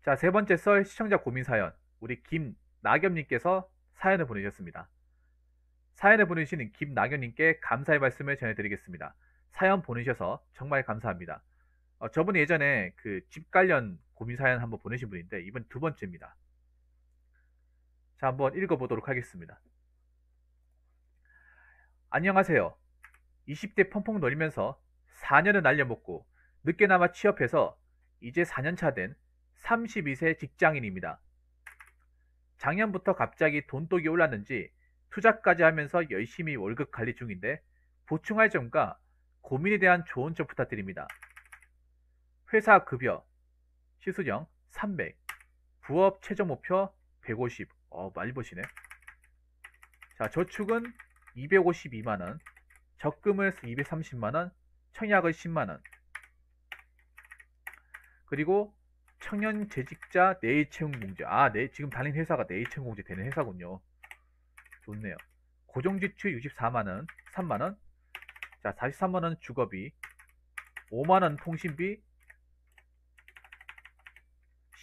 자, 세 번째 썰 시청자 고민 사연. 우리 김나겸님께서 사연을 보내주셨습니다. 사연을 보내주신 김나겸님께 감사의 말씀을 전해드리겠습니다. 사연 보내셔서 정말 감사합니다. 저분이 예전에 그 집 관련 고민 사연 한번 보내신 분인데, 이번 두 번째입니다. 자, 한번 읽어보도록 하겠습니다. 안녕하세요. 20대 펑펑 놀이면서 4년을 날려먹고 늦게나마 취업해서 이제 4년차 된 32세 직장인입니다. 작년부터 갑자기 돈독이 올랐는지 투자까지 하면서 열심히 월급 관리 중인데 보충할 점과 고민에 대한 조언 좀 부탁드립니다. 회사 급여 시수령 300, 부업 최저 목표 150. 많이 버시네. 자, 저축은 252만원, 적금을 230만원, 청약을 10만원, 그리고 청년 재직자 내일 채용 공제. 지금 다니는 회사가 내일 채용 공제 되는 회사군요. 좋네요. 고정지출 64만원, 3만원, 자, 43만원 주거비, 5만원 통신비,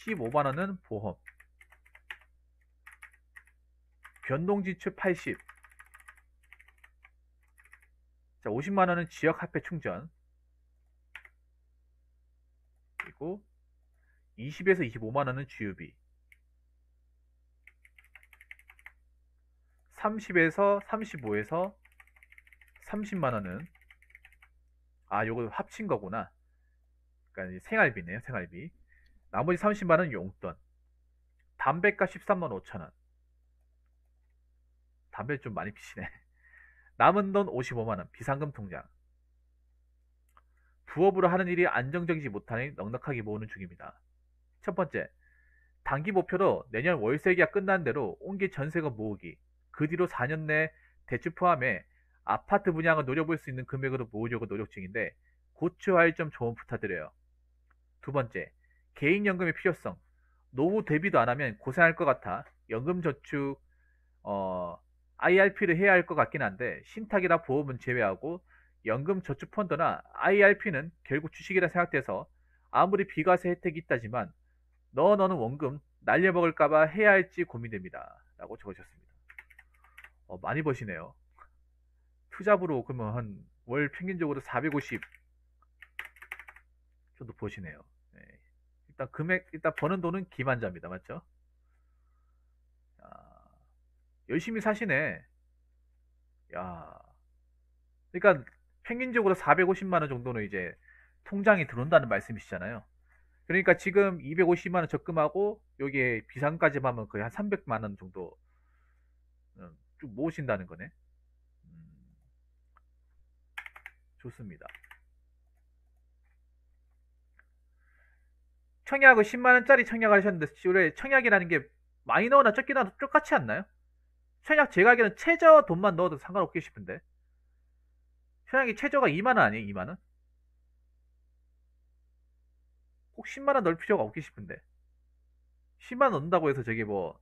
15만원은 보험, 변동지출 80, 자, 50만원은 지역화폐 충전, 그리고 20에서 25만원은 주유비, 30에서 35에서 30만원은 요거 합친 거구나. 그러니까 생활비네요, 생활비. 나머지 30만원 용돈. 담배값 13만 5천원. 담배 좀 많이 피시네. 남은 돈 55만원 비상금 통장. 부업으로 하는 일이 안정적이지 못하니 넉넉하게 모으는 중입니다. 첫 번째, 단기 목표로 내년 월세 계약 끝난 대로 옮길 전세금 모으기. 그 뒤로 4년 내 대출 포함해 아파트 분양을 노려볼 수 있는 금액으로 모으려고 노력 중인데 고쳐할 점 조언 부탁드려요. 두 번째, 개인연금의 필요성. 노후 대비도 안 하면 고생할 것 같아 연금저축 IRP를 해야 할 것 같긴 한데 신탁이나 보험은 제외하고 연금저축펀드나 IRP는 결국 주식이라 생각돼서 아무리 비과세 혜택이 있다지만 너는 원금 날려먹을까봐 해야 할지 고민됩니다. 라고 적으셨습니다. 많이 버시네요. 투잡으로 그러면 한 월 평균적으로 450 정도 버시네요. 네. 일단 버는 돈은 기만자입니다. 맞죠? 아, 열심히 사시네. 야, 그러니까 평균적으로 450만 원 정도는 이제 통장에 들어온다는 말씀이시잖아요. 그러니까 지금 250만 원 적금하고 여기에 비상까지 하면 거의 한 300만 원 정도 쭉 모으신다는 거네. 음, 좋습니다. 청약을 10만 원짜리 청약을 하셨는데 올해 청약이라는 게 많이 넣어나 적게 넣어나 똑같지 않나요? 청약 제가 알기로는 최저 돈만 넣어도 상관없게 싶은데 청약이 최저가 2만 원 아니에요? 2만 원? 꼭 10만 원 넣을 필요가 없게 싶은데 10만 원 넣는다고 해서 저기 뭐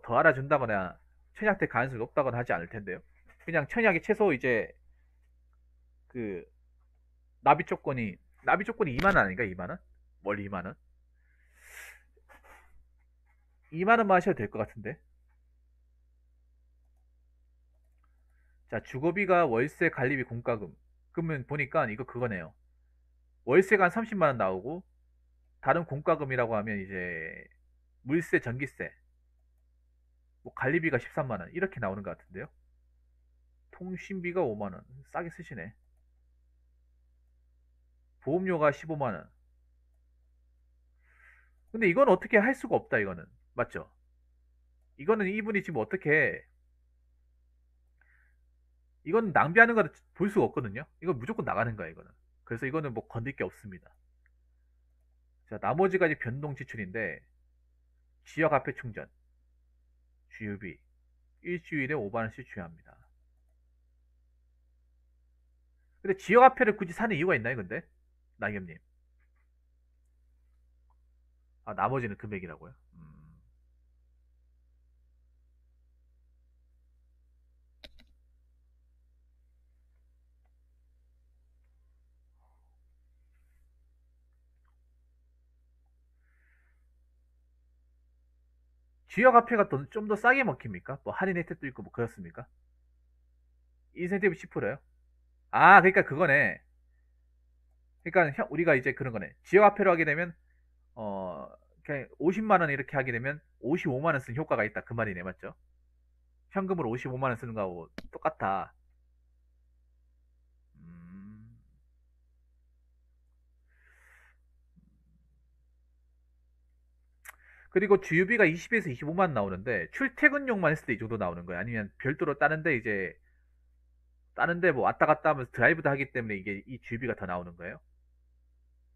더 알아준다거나 청약될 가능성이 높다거나 하지 않을 텐데요. 그냥 청약이 최소 이제 그 나비 조건이 2만 원 아닌가? 2만 원? 월 2만 원? 2만 원만 하셔도 될 것 같은데. 자, 주거비가 월세 관리비 공과금. 그러면 보니까 이거 그거네요. 월세가 한 30만 원 나오고 다른 공과금이라고 하면 이제 물세, 전기세, 뭐 관리비가 13만 원 이렇게 나오는 것 같은데요. 통신비가 5만 원. 싸게 쓰시네. 보험료가 15만 원. 근데 이건 어떻게 할 수가 없다 이거는. 맞죠? 이거는 이분이 지금 어떻게 이건 낭비하는 거를 볼 수가 없거든요. 이건 무조건 나가는 거야 이거는. 그래서 이거는 뭐 건들 게 없습니다. 자, 나머지가 이제 변동 지출인데 지역 화폐 충전, 주유비 일주일에 5만 원씩 주유합니다. 근데 지역 화폐를 굳이 사는 이유가 있나요, 근데? 나겸님. 나머지는 금액이라고요? 지역 화폐가 좀 더 싸게 먹힙니까? 뭐 할인 혜택도 있고 뭐 그렇습니까? 인센티브 10%요? 아, 그러니까 그거네. 그러니까 우리가 이제 그런 거네. 지역 화폐로 하게 되면 어 그냥 50만 원 이렇게 하게 되면 55만 원 쓴 효과가 있다 그 말이네, 맞죠? 현금으로 55만 원 쓰는 거하고 똑같다. 음, 그리고 주유비가 20에서 25만 원 나오는데 출퇴근용만 했을 때 이 정도 나오는 거예요? 아니면 별도로 다른데 뭐 왔다 갔다 하면서 드라이브도 하기 때문에 이게 이 주유비가 더 나오는 거예요?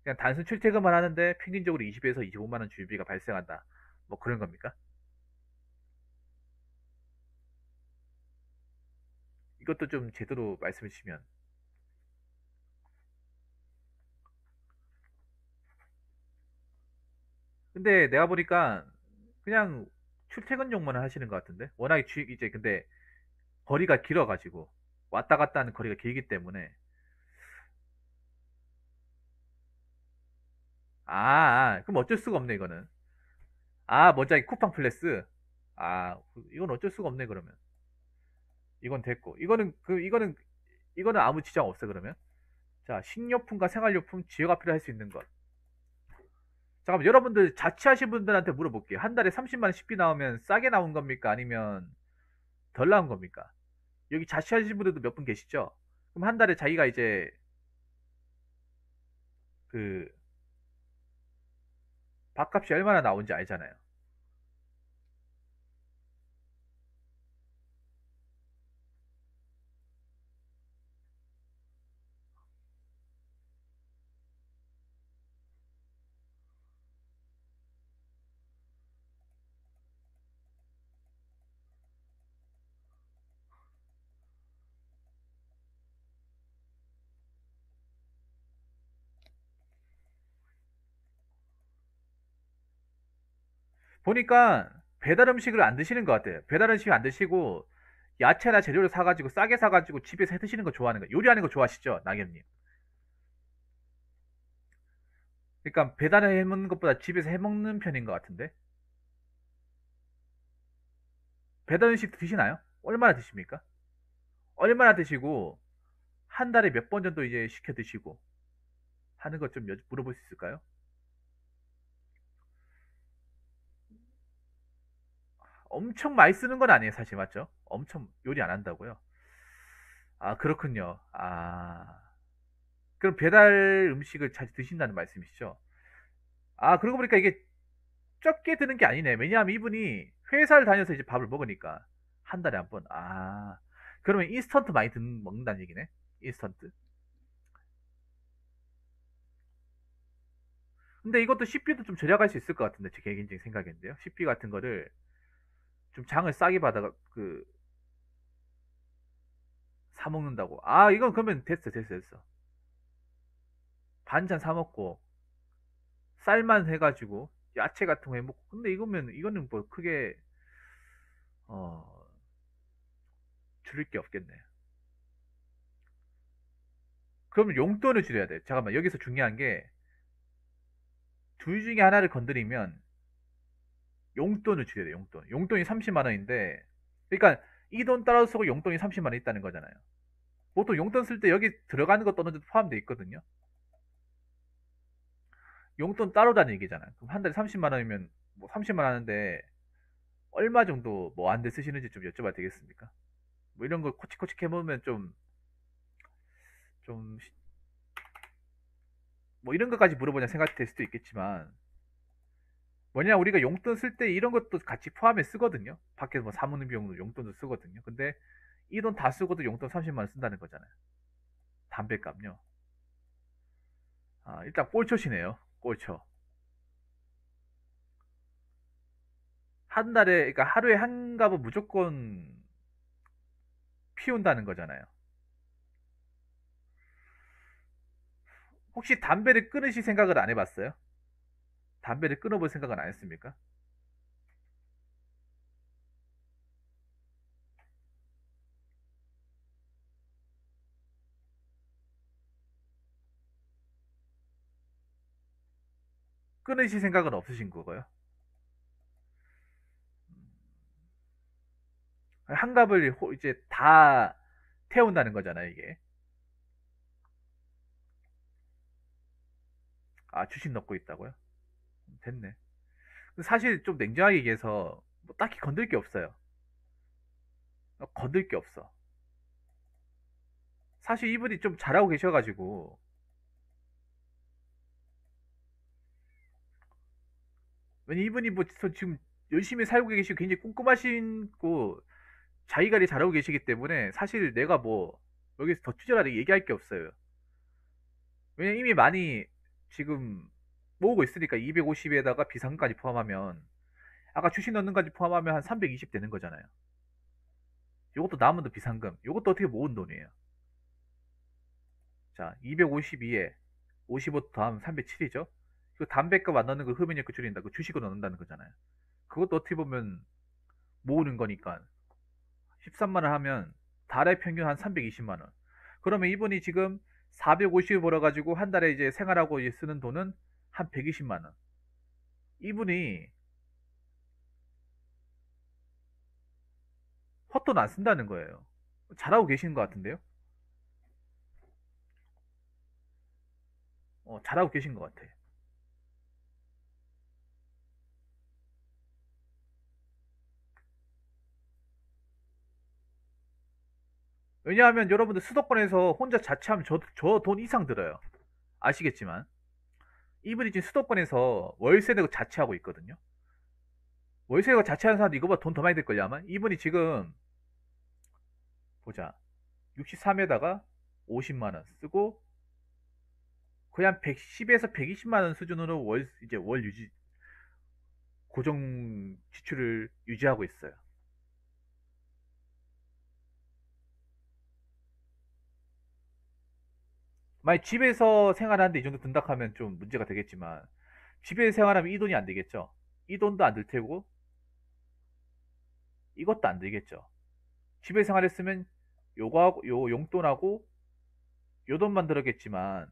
그냥 단순 출퇴근만 하는데 평균적으로 20에서 25만 원 주유비가 발생한다. 뭐 그런 겁니까? 이것도 좀 제대로 말씀해 주시면. 근데 내가 보니까 그냥 출퇴근용만 하시는 것 같은데 워낙에 이제 근데 거리가 길어가지고 왔다 갔다 하는 거리가 길기 때문에 그럼 어쩔 수가 없네 이거는. 뭔지 알겠 쿠팡 플러스. 이건 어쩔 수가 없네 그러면. 이건 됐고 이거는 아무 지장 없어 그러면. 자, 식료품과 생활용품 지역화폐로 할 수 있는 것. 잠깐만, 여러분들 자취하신 분들한테 물어볼게요. 한 달에 30만 원 식비 나오면 싸게 나온 겁니까? 아니면 덜 나온 겁니까? 여기 자취하시는 분들도 몇 분 계시죠? 그럼 한 달에 자기가 이제 그 밥값이 얼마나 나온지 알잖아요. 보니까 배달 음식을 안 드시는 것 같아요. 배달 음식 안 드시고 야채나 재료를 사가지고 싸게 사가지고 집에서 해 드시는 거 좋아하는 거. 요리하는 거 좋아하시죠, 낙엽님? 그러니까 배달해 먹는 것보다 집에서 해 먹는 편인 것 같은데. 배달 음식 드시나요? 얼마나 드십니까? 얼마나 드시고 한 달에 몇 번 정도 이제 시켜 드시고 하는 것 좀 물어볼 수 있을까요? 엄청 많이 쓰는 건 아니에요, 사실 맞죠? 엄청 요리 안 한다고요? 그렇군요. 그럼 배달 음식을 자주 드신다는 말씀이시죠? 그러고 보니까 이게 적게 드는 게 아니네. 왜냐하면 이분이 회사를 다녀서 이제 밥을 먹으니까 한 달에 한 번. 그러면 인스턴트 많이 먹는다는 얘기네. 인스턴트. 근데 이것도 식비도 좀 절약할 수 있을 것 같은데 제 개인적인 생각인데요. 식비 같은 거를 좀 장을 싸게 받아가 사 먹는다고. 이건 그러면 됐어. 반찬 사 먹고 쌀만 해가지고 야채 같은 거 해 먹고. 근데 이거는 뭐 크게 어 줄일 게 없겠네. 그러면 용돈을 줄여야 돼. 잠깐만, 여기서 중요한 게 둘 중에 하나를 건드리면 용돈을 줄여야 돼. 용돈이 30만 원인데, 그러니까 이 돈 따라 쓰고 용돈이 30만 원 있다는 거잖아요. 보통 용돈 쓸 때 여기 들어가는 것도 어느 정도 포함되어 있거든요. 용돈 따로다는 얘기잖아요. 그럼 한 달에 30만 원이면 뭐 30만 원 하는데 얼마 정도 뭐 안 돼 쓰시는지 좀 여쭤봐도 되겠습니까? 뭐 이런 걸 코치코치 해보면 좀, 뭐 이런 것까지 물어보냐 생각될 수도 있겠지만, 뭐냐, 우리가 용돈 쓸 때 이런 것도 같이 포함해 쓰거든요. 밖에서 뭐 사먹는 비용도 용돈도 쓰거든요. 근데 이 돈 다 쓰고도 용돈 30만 원 쓴다는 거잖아요. 담배값요. 일단 꼴초시네요. 꼴초. 한 달에, 그러니까 하루에 한 갑은 무조건 피운다는 거잖아요. 혹시 담배를 끊으실 생각을 안 해봤어요? 담배를 끊어볼 생각은 안 했습니까? 끊으실 생각은 없으신 거고요. 한갑을 이제 다 태운다는 거잖아요, 이게. 아, 주식 넣고 있다고요? 됐네. 사실 좀 냉정하게 얘기해서 뭐 딱히 건들 게 없어요. 건들 게 없어. 사실 이분이 좀 잘하고 계셔가지고, 왜냐 이분이 뭐 지금 열심히 살고 계시고 굉장히 꼼꼼하시고 자기관리 잘하고 계시기 때문에 사실 내가 뭐 여기서 더 투자를 얘기할 게 없어요. 왜냐 이미 많이 지금 모으고 있으니까 250에다가 비상까지 포함하면 아까 주식 넣는 까지 포함하면 한 320 되는 거잖아요. 이것도 남은 돈 비상금. 이것도 어떻게 모은 돈이에요. 자, 252에 55 더하면 307이죠. 그 담배값 안 넣는 거 흡연료값 줄인다. 그 주식으로 넣는다는 거잖아요. 그것도 어떻게 보면 모으는 거니까 13만 원 하면 달에 평균 한 320만 원. 그러면 이분이 지금 450 벌어가지고 한 달에 이제 생활하고 이제 쓰는 돈은 한 120만 원. 이분이 헛돈 안 쓴다는 거예요. 잘하고 계시는 것 같은데요? 잘하고 계신 것 같아. 왜냐하면 여러분들 수도권에서 혼자 자취하면 저 돈 이상 들어요. 아시겠지만. 이분이 지금 수도권에서 월세 내고 자취하고 있거든요. 월세 내고 자취하는 사람도 이거보다 돈 더 많이 들걸요, 아마? 이분이 지금, 보자. 63에다가 50만 원 쓰고, 거의 한 110에서 120만 원 수준으로 이제 월 고정 지출을 유지하고 있어요. 만약 집에서 생활하는데 이 정도 든다 하면 좀 문제가 되겠지만, 집에서 생활하면 이 돈이 안 되겠죠. 이 돈도 안 들 테고, 이것도 안 들겠죠. 집에 생활했으면 요거하고, 요 용돈하고, 요 돈만 들었겠지만,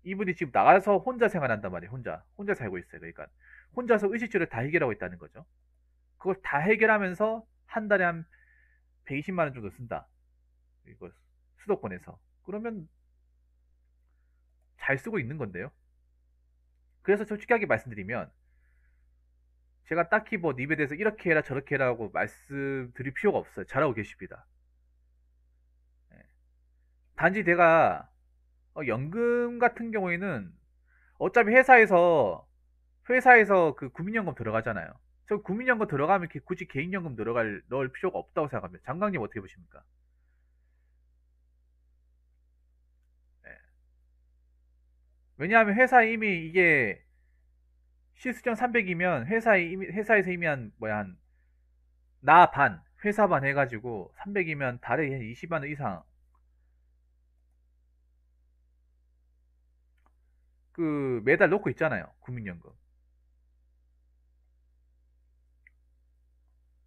이분이 지금 나가서 혼자 생활한단 말이에요. 혼자 살고 있어요. 그러니까, 혼자서 의식주를 다 해결하고 있다는 거죠. 그걸 다 해결하면서 한 달에 한 120만 원 정도 쓴다. 이거 수도권에서. 그러면 잘 쓰고 있는 건데요. 그래서 솔직하게 말씀드리면 제가 딱히 뭐 닙에 대해서 이렇게 해라 저렇게 해라고 말씀드릴 필요가 없어요. 잘하고 계십니다. 예. 단지 내가 연금 같은 경우에는 어차피 회사에서 그 국민연금 들어가잖아요. 저 국민연금 들어가면 굳이 개인연금 넣을 필요가 없다고 생각합니다. 장관님 어떻게 보십니까? 예. 왜냐하면 회사에 이미 이게 실수령 300이면 회사에서 이미 한 뭐야 한 나 반, 회사 반 해가지고 300이면 달에 한 20만 원 이상 그 매달 넣고 있잖아요. 국민연금.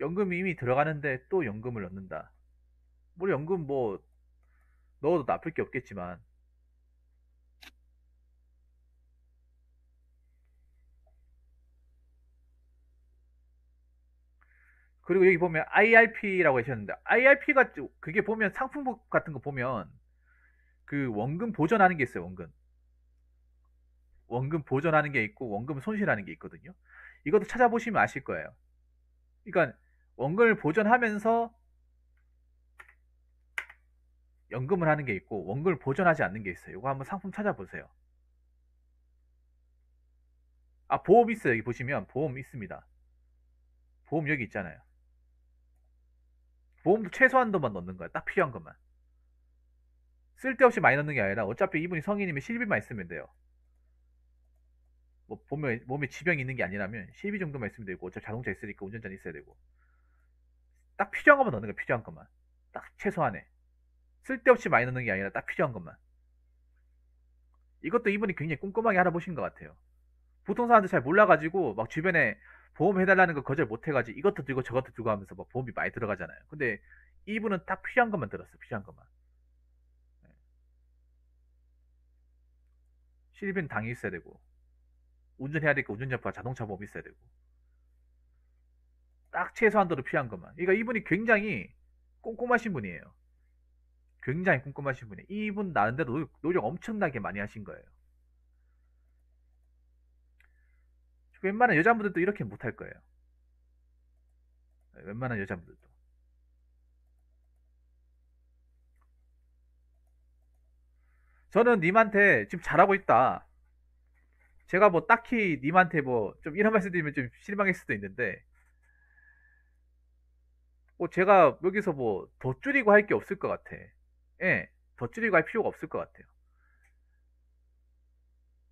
연금이 이미 들어가는데 또 연금을 넣는다. 뭐 연금 뭐 넣어도 나쁠 게 없겠지만 그리고 여기 보면 IRP라고 하셨는데 IRP가 그게 보면 상품복 같은 거 보면 그 원금 보전하는 게 있어요. 원금 보전하는 게 있고 원금 손실하는 게 있거든요. 이것도 찾아보시면 아실 거예요. 그러니까 원금을 보전하면서 연금을 하는 게 있고 원금을 보전하지 않는 게 있어요. 이거 한번 상품 찾아보세요. 아, 보험 있어요. 여기 보시면 보험 있습니다. 보험 여기 있잖아요. 보험도 최소한도만 넣는 거야. 딱 필요한 것만. 쓸데없이 많이 넣는 게 아니라 어차피 이분이 성인이면 실비만 있으면 돼요. 뭐 몸에 지병이 있는 게 아니라면 실비 정도만 있으면 되고 어차피 자동차 있으니까 운전자는 있어야 되고 딱 필요한 것만 넣는 거야. 필요한 것만. 딱 최소한에. 쓸데없이 많이 넣는 게 아니라 딱 필요한 것만. 이것도 이분이 굉장히 꼼꼼하게 알아보신 것 같아요. 보통 사람들 잘 몰라가지고 막 주변에 보험 해달라는 거 거절 못해가지고 이것도 들고 저것도 들고 하면서 막 보험이 많이 들어가잖아요. 근데 이분은 딱 필요한 것만 들었어. 필요한 것만. 실비는 당연히 있어야 되고 운전해야 되니까 운전자와 자동차 보험 있어야 되고 딱 최소한도로 필요한 것만. 그러니까 이분이 굉장히 꼼꼼하신 분이에요. 굉장히 꼼꼼하신 분이에요. 이분 나름대로 노력 엄청나게 많이 하신 거예요. 웬만한 여자분들도 이렇게 못할 거예요. 웬만한 여자분들도. 저는 님한테 지금 잘하고 있다. 제가 뭐 딱히 님한테 뭐 좀 이런 말씀 드리면 좀 실망할 수도 있는데, 뭐 제가 여기서 뭐 더 줄이고 할 게 없을 것 같아. 예, 더 줄이고 할 필요가 없을 것 같아요.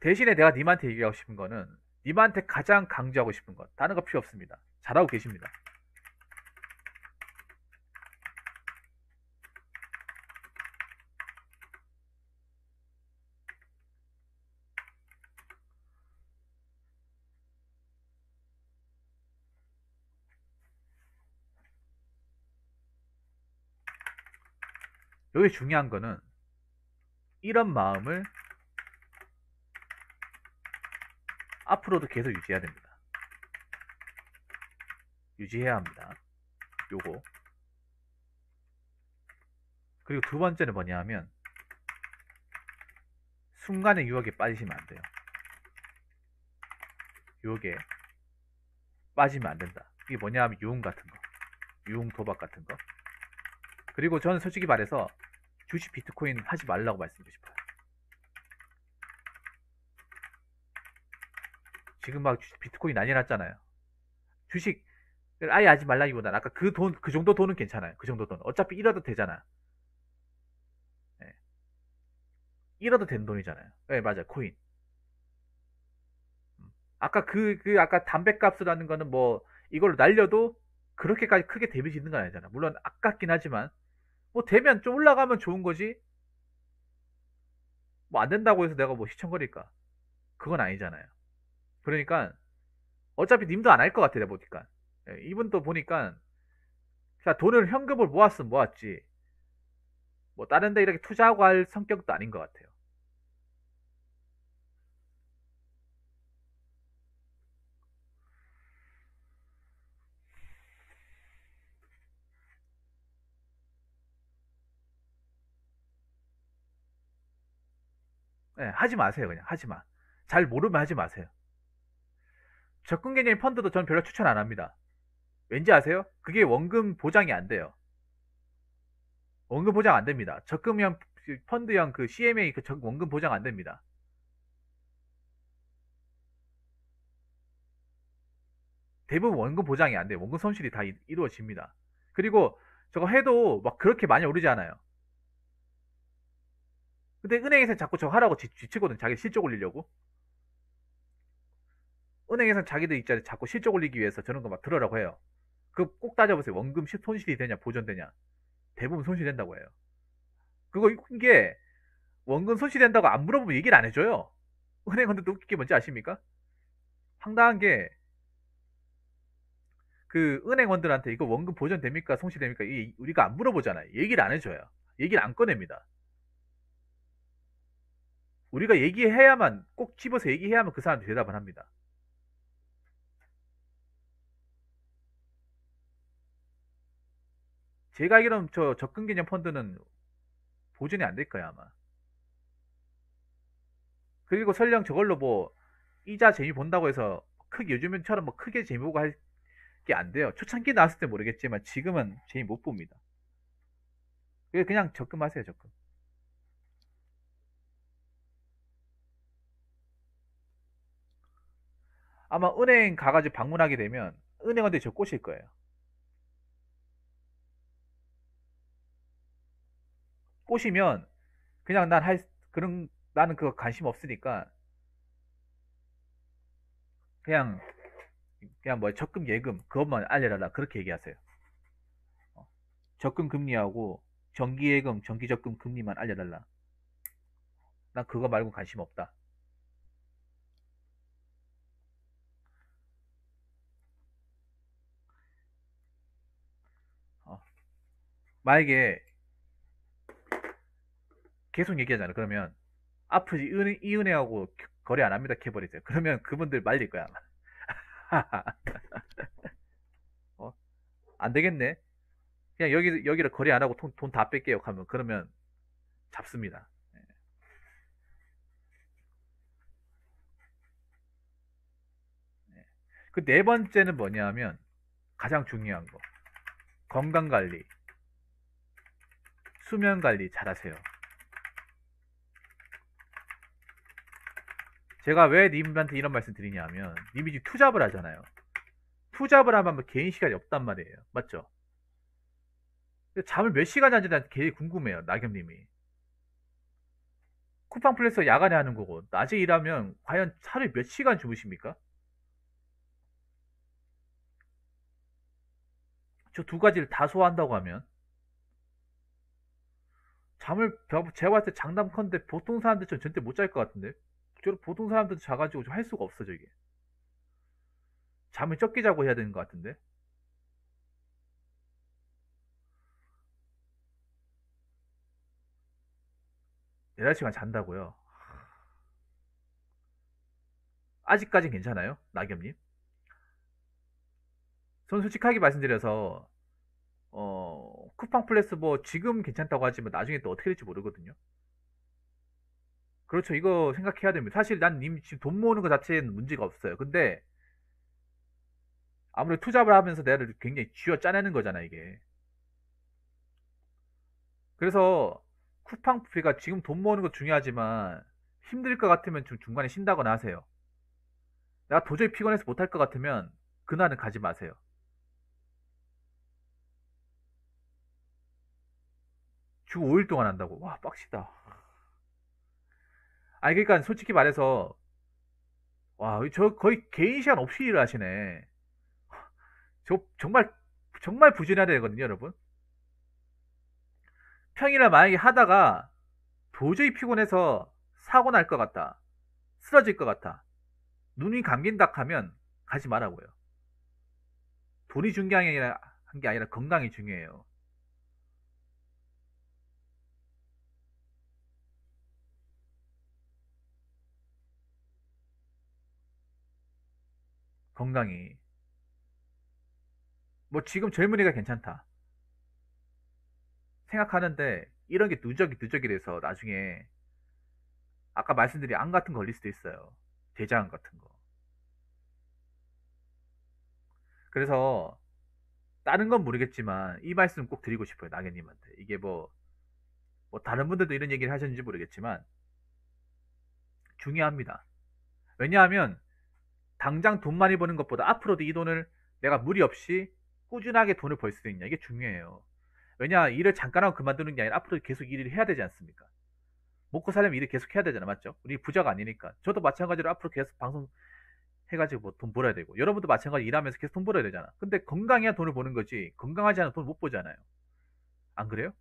대신에 내가 님한테 얘기하고 싶은 거는, 님한테 가장 강조하고 싶은 것, 다른 거 필요 없습니다. 잘하고 계십니다. 여기 중요한 거는 이런 마음을 앞으로도 계속 유지해야 됩니다. 유지해야 합니다. 요거. 그리고 두 번째는 뭐냐 하면, 순간의 유혹에 빠지시면 안 돼요. 유혹에 빠지면 안 된다. 이게 뭐냐 하면 유흥 같은 거, 유흥 도박 같은 거. 그리고 저는 솔직히 말해서 주식 비트코인 하지 말라고 말씀드리고 싶어요. 지금 막 주식 비트코인 난리 났잖아요. 주식을 아예 하지 말라기보다는 아까 그 돈, 그 정도 돈은 괜찮아요. 그 정도 돈. 어차피 잃어도 되잖아. 예. 잃어도 되는 돈이잖아요. 네, 맞아요. 코인. 아까 아까 담배값이라는 거는 뭐, 이걸로 날려도 그렇게까지 크게 데미지 있는 건 아니잖아. 물론 아깝긴 하지만, 뭐 되면 좀 올라가면 좋은 거지, 뭐 안 된다고 해서 내가 뭐 시청거릴까? 그건 아니잖아요. 그러니까, 어차피 님도 안 할 것 같아, 내가 보니까. 예, 이분도 보니까, 자, 돈을 현금을 모았으면 모았지, 뭐 다른 데 이렇게 투자하고 할 성격도 아닌 것 같아요. 예, 하지 마세요, 그냥. 하지 마. 잘 모르면 하지 마세요. 적금 개념 펀드도 전 별로 추천 안 합니다. 왠지 아세요? 그게 원금 보장이 안 돼요. 원금 보장 안 됩니다. 적금형 펀드형 그 CMA 그 원금 보장 안 됩니다. 대부분 원금 보장이 안 돼요. 원금 손실이 다 이루어집니다. 그리고 저거 해도 막 그렇게 많이 오르지 않아요. 근데 은행에서 자꾸 저거 하라고 지치거든. 자기 실적 올리려고. 은행에서 자기들 있잖아요. 자꾸 실적 올리기 위해서 저런 거 막 들으라고 해요. 그 꼭 따져보세요. 원금 손실이 되냐, 보전되냐. 대부분 손실된다고 해요. 그거 이게 원금 손실된다고 안 물어보면 얘기를 안 해줘요. 은행원들도 웃긴 게 뭔지 아십니까? 황당한 게 그 은행원들한테 이거 원금 보전됩니까? 손실됩니까? 이 우리가 안 물어보잖아요. 얘기를 안 해줘요. 얘기를 안 꺼냅니다. 우리가 얘기해야만 꼭 집어서 얘기해야만 그 사람들이 대답을 합니다. 제가 알기로는 저 적금 개념 펀드는 보존이 안 될 거야 아마. 그리고 설령 저걸로 뭐 이자 재미 본다고 해서 크게 요즘처럼 뭐 크게 재미 보고 할 게 안 돼요. 초창기 나왔을 때 모르겠지만 지금은 재미 못 봅니다. 그냥 적금하세요 적금. 아마 은행 가가지고 방문하게 되면 은행원들이 저 꼬실 거예요. 꼬시면 그냥 그런 나는 그거 관심 없으니까 그냥 뭐 적금 예금 그것만 알려달라 그렇게 얘기하세요. 어, 적금 금리하고 정기 예금 정기 적금 금리만 알려달라. 난 그거 말고 관심 없다. 어, 만약에 계속 얘기하잖아. 그러면 앞으로 이 은행하고 거래 안 합니다. 캐버리세요. 그러면 그분들 말릴 거야 아마. 어? 안 되겠네. 그냥 여기를 거래 안 하고 돈 다 뺄게요 하면 그러면 잡습니다. 그 네 번째는 뭐냐면 가장 중요한 거 건강 관리, 수면 관리 잘하세요. 제가 왜 님한테 이런 말씀 드리냐면 님이 지금 투잡을 하잖아요. 투잡을 하면 개인 시간이 없단 말이에요. 맞죠? 잠을 몇 시간 자는지 난 되게 궁금해요. 낙엽님이. 쿠팡 플레스 야간에 하는 거고 낮에 일하면 과연 하루에 몇 시간 주무십니까? 저 두 가지를 다 소화한다고 하면 잠을 제가 봤을 때 장담컨대 보통 사람들처럼 절대 못 잘 것 같은데 저 보통 사람들도 자가지고 할 수가 없어 저게 잠을 적게 자고 해야 되는 것 같은데 8시간 잔다고요? 아직까진 괜찮아요? 낙엽님? 전 솔직하게 말씀드려서 쿠팡 플레스 뭐 지금 괜찮다고 하지만 나중에 또 어떻게 될지 모르거든요. 그렇죠. 이거 생각해야 됩니다. 사실 난 님 지금 돈 모으는 것 자체는 문제가 없어요. 근데 아무래도 투잡을 하면서 내가 굉장히 쥐어 짜내는 거잖아, 이게. 그래서 쿠팡 프리가 지금 돈 모으는 거 중요하지만 힘들 것 같으면 좀 중간에 쉰다거나 하세요. 내가 도저히 피곤해서 못할 것 같으면 그날은 가지 마세요. 주 5일 동안 한다고. 와, 빡시다. 아니, 그러니까 솔직히 말해서 와, 저 거의 개인 시간 없이 일을 하시네. 저 정말 정말 부지런해야 되거든요, 여러분. 평일에 만약에 하다가 도저히 피곤해서 사고 날 것 같다. 쓰러질 것 같아. 눈이 감긴다 하면 가지 말라고요. 돈이 중요한 게 아니라 건강이 중요해요. 건강이. 뭐 지금 젊은이가 괜찮다. 생각하는데 이런 게 누적이 돼서 나중에 아까 말씀드린 암 같은 거 걸릴 수도 있어요. 대장암 같은 거. 그래서 다른 건 모르겠지만 이 말씀 꼭 드리고 싶어요. 나경님한테. 이게 뭐 다른 분들도 이런 얘기를 하셨는지 모르겠지만 중요합니다. 왜냐하면 당장 돈 많이 버는 것보다 앞으로도 이 돈을 내가 무리 없이 꾸준하게 돈을 벌 수 있냐 이게 중요해요. 왜냐 일을 잠깐 하고 그만두는 게 아니라 앞으로 계속 일을 해야 되지 않습니까? 먹고 살려면 일을 계속 해야 되잖아, 맞죠? 우리 부자가 아니니까. 저도 마찬가지로 앞으로 계속 방송 해가지고 뭐돈 벌어야 되고 여러분도 마찬가지 일하면서 계속 돈 벌어야 되잖아. 근데 건강해야 돈을 버는 거지 건강하지 않으면 돈 못 버잖아요. 안 그래요?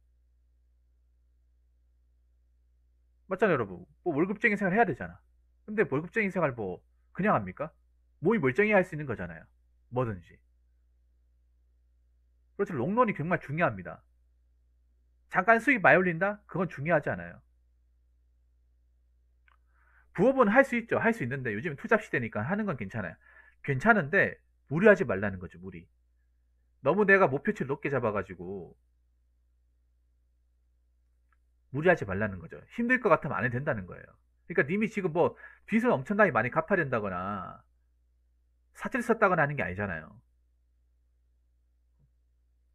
맞잖아요, 여러분. 뭐 월급쟁이 생활 해야 되잖아. 근데 월급쟁이 생활 뭐 그냥 합니까? 몸이 멀쩡히 할 수 있는 거잖아요. 뭐든지. 그렇죠. 롱런이 정말 중요합니다. 잠깐 수익 많이 올린다? 그건 중요하지 않아요. 부업은 할 수 있죠. 할 수 있는데 요즘 투잡 시대니까 하는 건 괜찮아요. 괜찮은데 무리하지 말라는 거죠, 무리. 너무 내가 목표치를 높게 잡아가지고 무리하지 말라는 거죠. 힘들 것 같으면 안 해도 된다는 거예요. 그러니까 님이 지금 뭐 빚을 엄청나게 많이 갚아야 된다거나 사채를 썼다거나 하는 게 아니잖아요.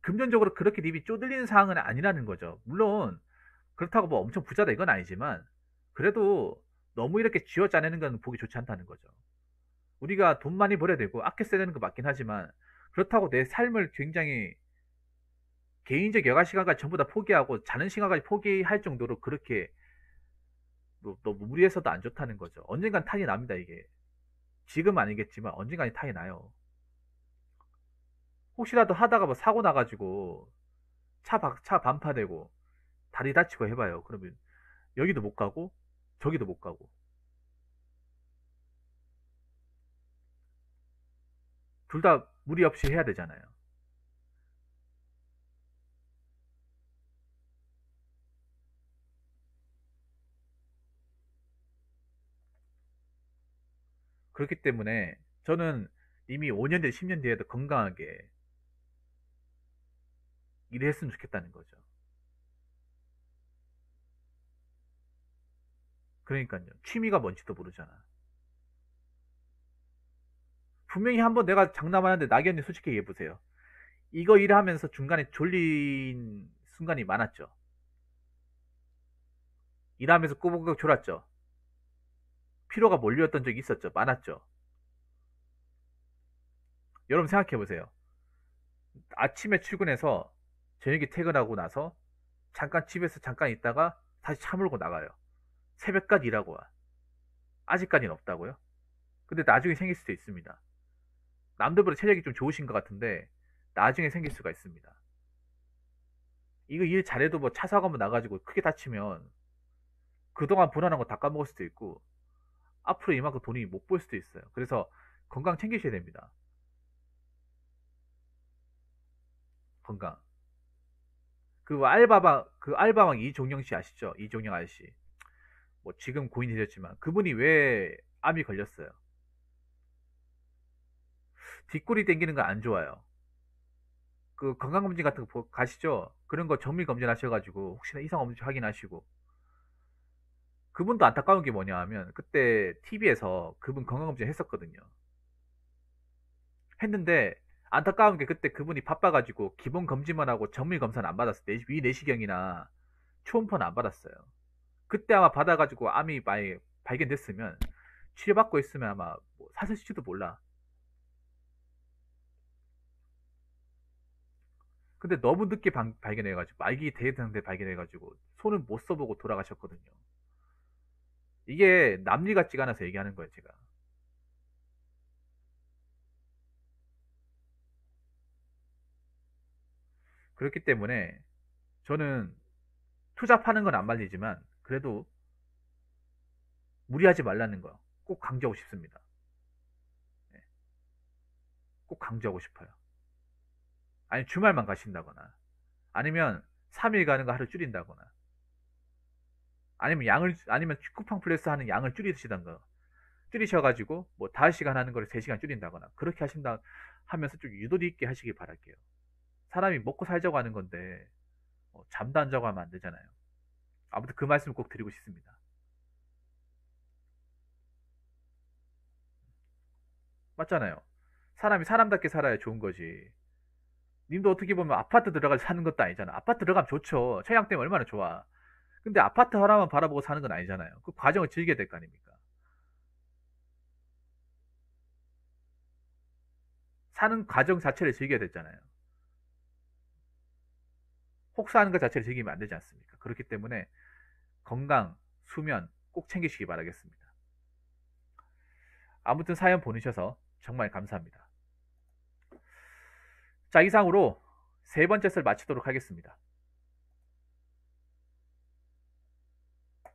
금전적으로 그렇게 님이 쪼들리는 상황은 아니라는 거죠. 물론 그렇다고 뭐 엄청 부자다 이건 아니지만 그래도 너무 이렇게 쥐어 짜내는 건 보기 좋지 않다는 거죠. 우리가 돈 많이 벌어야 되고 아껴 써야 되는 거 맞긴 하지만 그렇다고 내 삶을 굉장히 개인적 여가 시간까지 전부 다 포기하고 자는 시간까지 포기할 정도로 그렇게 너무 무리해서도 안 좋다는 거죠. 언젠간 탄이 납니다, 이게. 지금 아니겠지만 언젠간 탄이 나요. 혹시라도 하다가 뭐 사고 나가지고 차 반파되고 다리 다치고 해봐요. 그러면 여기도 못 가고 저기도 못 가고 둘 다 무리 없이 해야 되잖아요. 그렇기 때문에 저는 이미 5년 뒤, 10년 뒤에도 건강하게 일을 했으면 좋겠다는 거죠. 그러니까요. 취미가 뭔지도 모르잖아. 분명히 한번 내가 장담하는데 낙연님 솔직히 얘기해보세요. 이거 일하면서 중간에 졸린 순간이 많았죠. 일하면서 꼬북꼬북 졸았죠. 피로가 몰렸던 적이 있었죠. 많았죠. 여러분 생각해보세요. 아침에 출근해서 저녁에 퇴근하고 나서 잠깐 집에서 잠깐 있다가 다시 차 몰고 나가요. 새벽까지 일하고 와. 아직까지는 없다고요? 근데 나중에 생길 수도 있습니다. 남들보다 체력이 좀 좋으신 것 같은데 나중에 생길 수가 있습니다. 이거 일 잘해도 뭐 차 사고 한번 나가지고 크게 다치면 그동안 불안한 거 다 까먹을 수도 있고 앞으로 이만큼 돈이 못 벌 수도 있어요. 그래서 건강 챙기셔야 됩니다. 건강. 그 알바방 이종영 씨 아시죠? 이종영 아저씨. 뭐 지금 고인이 되셨지만 그분이 왜 암이 걸렸어요? 뒷골이 땡기는 거 안 좋아요. 그 건강검진 같은 거 가시죠? 그런 거 정밀검진 하셔가지고 혹시나 이상 없는지 확인하시고 그분도 안타까운 게 뭐냐 하면 그때 TV에서 그분 건강검진 했었거든요. 했는데 안타까운 게 그때 그분이 바빠가지고 기본 검진만 하고 정밀 검사는 안 받았어요. 위 내시경이나 초음파는 안 받았어요. 그때 아마 받아가지고 암이 많이 발견됐으면 치료받고 있으면 아마 뭐 사실지도 몰라. 근데 너무 늦게 발견해가지고 말기 대상대 발견해가지고 손은 못 써보고 돌아가셨거든요. 이게 남일 같지가 않아서 얘기하는 거예요, 제가. 그렇기 때문에 저는 투자 파는 건 안 말리지만 그래도 무리하지 말라는 거 꼭 강조하고 싶습니다. 네, 꼭 강조하고 싶어요. 아니 주말만 가신다거나 아니면 3일 가는 거 하루 줄인다거나 아니면 쿠팡 플러스 하는 양을 줄이시던가 줄이셔가지고 뭐 5시간 하는 거를 3시간 줄인다거나 그렇게 하신다 하면서 좀 유도리 있게 하시길 바랄게요. 사람이 먹고 살자고 하는 건데 잠도 안 자고 하면 안 되잖아요. 아무튼 그 말씀을 꼭 드리고 싶습니다. 맞잖아요. 사람이 사람답게 살아야 좋은 거지. 님도 어떻게 보면 아파트 들어가서 사는 것도 아니잖아. 아파트 들어가면 좋죠. 청약 때문에 얼마나 좋아. 근데 아파트 하나만 바라보고 사는 건 아니잖아요. 그 과정을 즐겨야 될 거 아닙니까? 사는 과정 자체를 즐겨야 되잖아요. 혹사하는 것 자체를 즐기면 안 되지 않습니까? 그렇기 때문에 건강, 수면 꼭 챙기시기 바라겠습니다. 아무튼 사연 보내셔서 정말 감사합니다. 자, 이상으로 세 번째 썰 마치도록 하겠습니다.